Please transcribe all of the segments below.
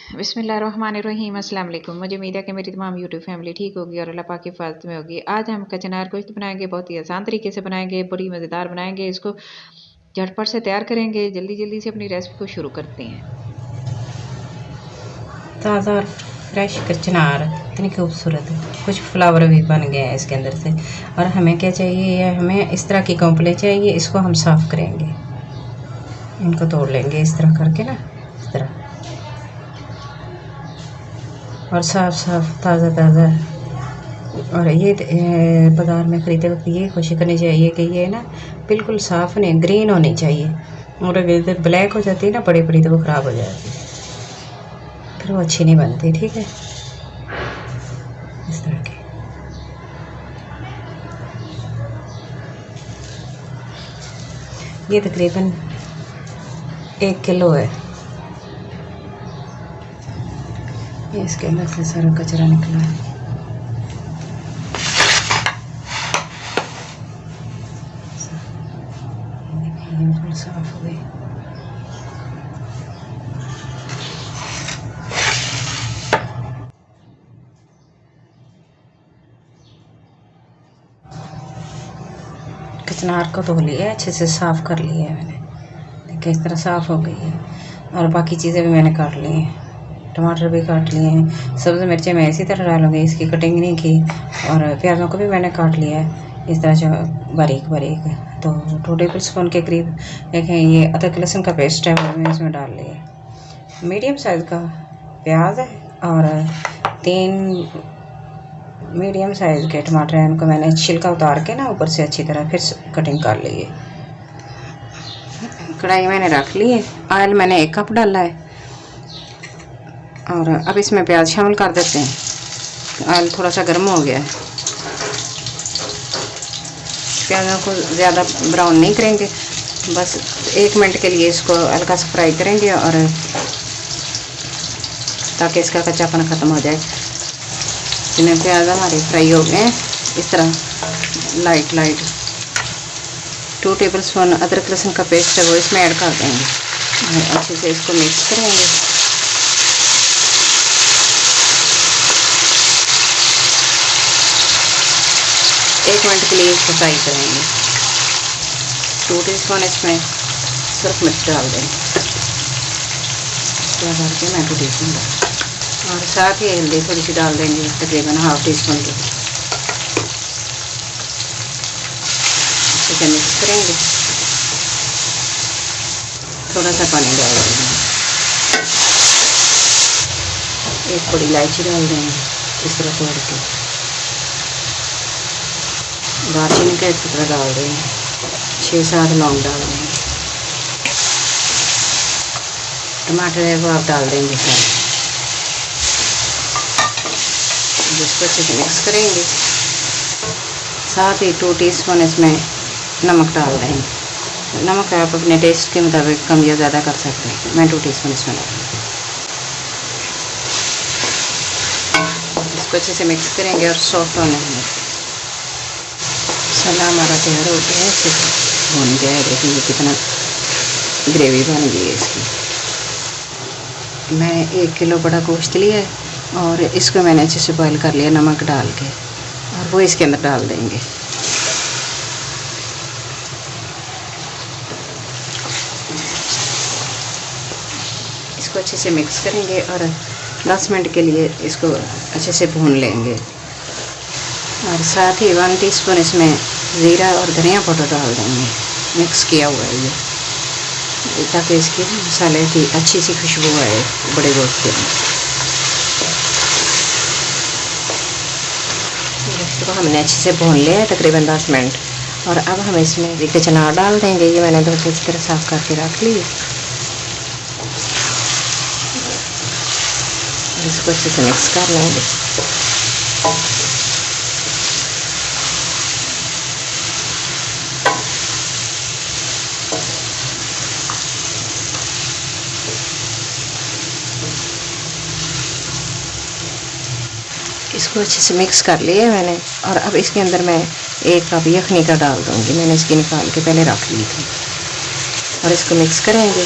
बिस्मिल्लाहिर्रहमानिर्रहीम। अस्सलाम वालेकुम। मुझे उम्मीद है कि मेरी तमाम यूट्यूब फैमिली ठीक होगी और अल्लाह पाक की हिफाज़त में होगी। आज हम कचनार गोश्त बनाएंगे, बहुत ही आसान तरीके से बनाएंगे, बड़ी मज़ेदार बनाएंगे। इसको झटपट से तैयार करेंगे। जल्दी जल्दी से अपनी रेसिपी को शुरू करते हैं। ताज़ा और फ्रेश कचनार इतनी खूबसूरत है। कुछ फ्लावर भी बन गए हैं इसके अंदर से। और हमें क्या चाहिए, हमें इस तरह की कॉम्पले चाहिए। इसको हम साफ़ करेंगे, इनको तोड़ लेंगे इस तरह करके ना, इस तरह। और साफ साफ ताज़ा ताज़ा। और ये बाज़ार में ख़रीदते वक्त ये कोशिश करनी चाहिए कि ये ना बिल्कुल साफ़ नहीं, ग्रीन होनी चाहिए। और अगर ब्लैक हो जाती है ना बड़ी बड़ी, तो वो ख़राब हो जाती है, फिर वो अच्छी नहीं बनती। ठीक है, इस तरह की। ये तकरीबन 1 किलो है। ये इसके अंदर से सारा कचरा निकला है। देखिए बिल्कुल साफ हो गई। कचनार को धो लिया, अच्छे से साफ़ कर लिया है मैंने। देखिए इस तरह साफ़ हो गई है। और बाकी चीज़ें भी मैंने काट ली हैं, टमाटर भी काट लिए हैं। सब्ज़ी मिर्चें मैं इसी तरह डालूँगी, इसकी कटिंग नहीं की। और प्याज़ों को भी मैंने काट लिया है इस तरह जो बारीक बारीक। तो 2 टेबल स्पून के करीब देखें ये अदरक लहसुन का पेस्ट है, वो मैं इसमें डाल लिया। मीडियम साइज़ का प्याज है और 3 मीडियम साइज़ के टमाटर हैं। इनको मैंने छिलका उतार के ना ऊपर से अच्छी तरह फिर कटिंग कर ली है। कढ़ाई मैंने रख ली है, ऑयल मैंने 1 कप डाला है। और अब इसमें प्याज शामिल कर देते हैं। ऑयल थोड़ा सा गर्म हो गया है। प्याज़ों को ज़्यादा ब्राउन नहीं करेंगे, बस 1 मिनट के लिए इसको हल्का सा फ्राई करेंगे, और ताकि इसका कच्चापन ख़त्म हो जाए। जिन्हें प्याज हमारे फ्राई हो गए हैं इस तरह लाइट 2 टेबल स्पून अदरक लहसुन का पेस्ट है वो इसमें ऐड कर देंगे। अच्छे से इसको मिक्स करेंगे। एक मिनट के लिए इसको फ्राई करेंगे। 2 टीस्पून इसमें सिर्फ मिर्च डाल देंगे, करके मैं 2 टीस्पून और साथ ही हल्दी थोड़ी सी डाल देंगे, तकरीबन ½ टीस्पून की। इसे मिक्स करेंगे। थोड़ा सा पानी डाल देंगे। 1 बड़ी इलायची डाल देंगे इस तरह तोड़ के। दालचीनी का टुकड़ा डाल देंगे। 6-7 लौंग डाल देंगे। टमाटर है वो आप डाल देंगे सारे। जिसको अच्छे से मिक्स करेंगे। साथ ही 2 टीस्पून इसमें नमक डाल देंगे। नमक आप अपने टेस्ट के मुताबिक कम या ज़्यादा कर सकते हैं। मैं 2 टीस्पून इसमें डालूँगी। इसको अच्छे से मिक्स करेंगे और सॉफ्ट होने देंगे। मसाला हमारा तैयार हो गया है, अच्छे से भून गया है। देखिए कितना ग्रेवी बन गई है इसकी। मैं 1 किलो बड़ा गोश्त लिया है और इसको मैंने अच्छे से बॉईल कर लिया नमक डाल के, और वो इसके अंदर डाल देंगे। इसको अच्छे से मिक्स करेंगे और 10 मिनट के लिए इसको अच्छे से भून लेंगे। और साथ ही 1 टीस्पून इसमें ज़ीरा और धनिया पाउडर डाल देंगे, मिक्स किया हुआ है ये, ताकि इसकी मसाले की अच्छी सी खुशबू आए बड़े गोश्त के अंदर। इसको हमने अच्छे से भून लिया है तकरीबन 10 मिनट। और अब हम इसमें कचनार डाल देंगे। ये मैंने 2 अच्छी तरह साफ़ करके रख ली। इसको अच्छे से मिक्स कर लेंगे। इसको अच्छे से मिक्स कर लिया मैंने। और अब इसके अंदर मैं 1 कप यखनी का डाल दूँगी। मैंने इसकी निकाल के पहले रख ली थी। और इसको मिक्स करेंगे।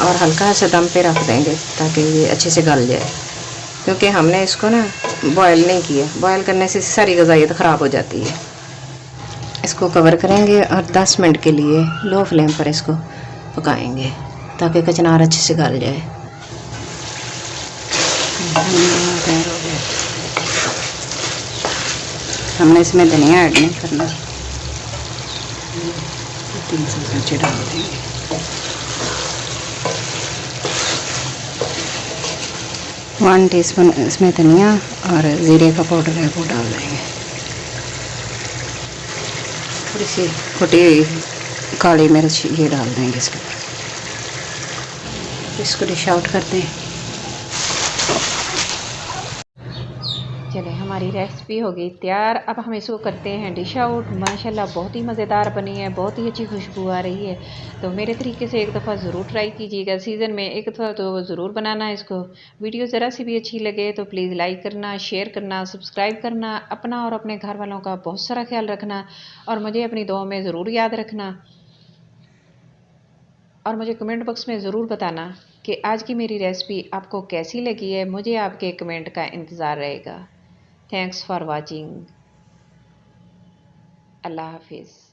और हल्का सा दम पे रख देंगे ताकि ये अच्छे से गल जाए, क्योंकि हमने इसको ना बॉयल नहीं किया। बॉयल करने से सारी ग़िज़ाइयत ख़राब हो जाती है। इसको कवर करेंगे और 10 मिनट के लिए लो फ्लेम पर इसको पकाएंगे ताकि कचनार अच्छे से गल जाए। हमने इसमें धनिया ऐड नहीं करना, 3 चम्मच डाल देंगे। वन टीस्पून इसमें धनिया और ज़ीरे का पाउडर है वो डाल देंगे। थोड़ी सी कुटी हुई काली मिर्च ये डाल देंगे इसके ऊपर। इसको डिश आउट करते हैं। चले हमारी रेसिपी हो गई तैयार। अब हम इसको करते हैं डिश आउट। माशाल्लाह बहुत ही मज़ेदार बनी है, बहुत ही अच्छी खुशबू आ रही है। तो मेरे तरीके से एक दफ़ा ज़रूर ट्राई कीजिएगा, सीज़न में एक दफ़ा तो ज़रूर बनाना इसको। वीडियो ज़रा सी भी अच्छी लगे तो प्लीज़ लाइक करना, शेयर करना, सब्सक्राइब करना, अपना और अपने घर वालों का बहुत सारा ख्याल रखना और मुझे अपनी दुआ में ज़रूर याद रखना। और मुझे कमेंट बॉक्स में ज़रूर बताना कि आज की मेरी रेसिपी आपको कैसी लगी है। मुझे आपके कमेंट का इंतज़ार रहेगा। Thanks for watching. Allah Hafiz.